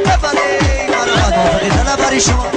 ببری مرا موافقی طلبری شما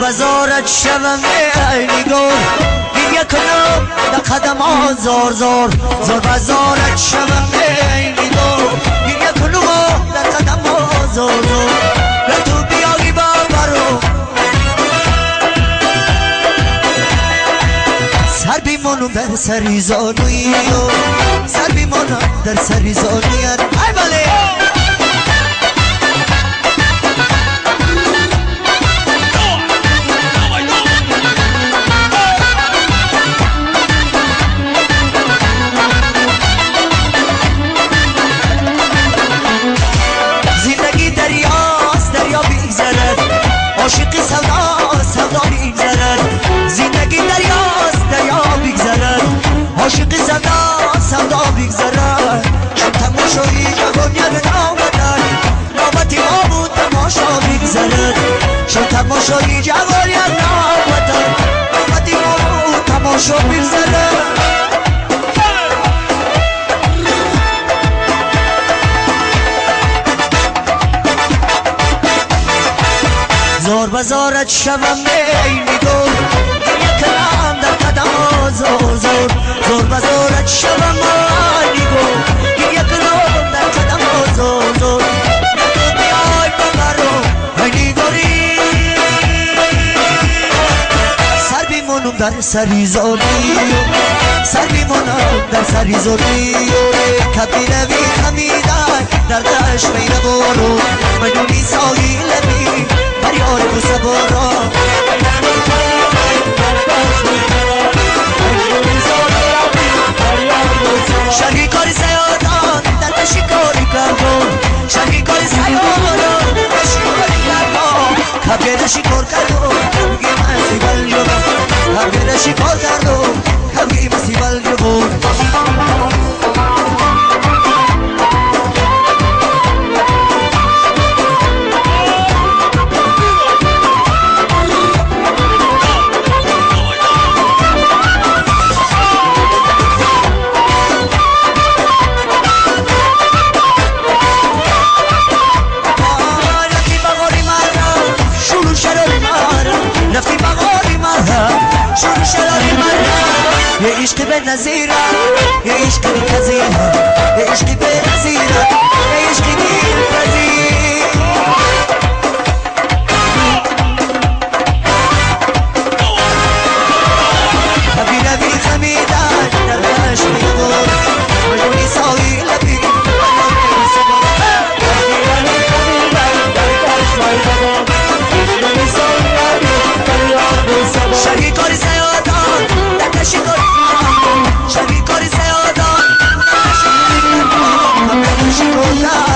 بزارت شوم ای نگار دیگه کنم در قدم ها زار زار زار بزارت شوم ای نگار دیگه کنم در قدم ها زار زار به تو بیایی بابرو سر بیمونو بر سری زانوی سر بیمانم در سری زانوی ای بله زندگی دریاست دریا بیگذرد عاشقی سودا سودا بیگذرد زندگی دریاست دریا بیگذرد عاشقی سودا سودا بیگذرد چون تماشایی جوانیت نامدن نامتی ما بود تماشا بیگذرد چون تماشایی جوانیت نامدن نامتی ما بود تماشا بیگذرد زور بزارت شوم میلی دور گریه کنم در قدم ها زور زور زور بزارت شوم میلی دور گریه کنم در قدم ها زور زور نکو بیای ببرو میلی دوری سر بیمونم در سری زوری سر بیمونم در سری زوری کبیره بی خمیدن در دشت میره برو میدونی سایل بی فریاد بوسه برو شهی کاری سیادان در شکاری کردم شهی کاری سیادان در شکاری کردم کبیر شکار کردم کبی مسیبل جبم کبیر شکار کردم کبی مسیبل جبم رفتی بغاری مرا شروع شراری مرا یه عشق به نظیره یه عشق بی کذیره یه عشق به نظیره یه عشق بی کذیره کبیره بی خمیدن در عشق بی دور مجونی سایی لبی شهی کاری سیادان در شکاری شهی کاری سیادان همه شکار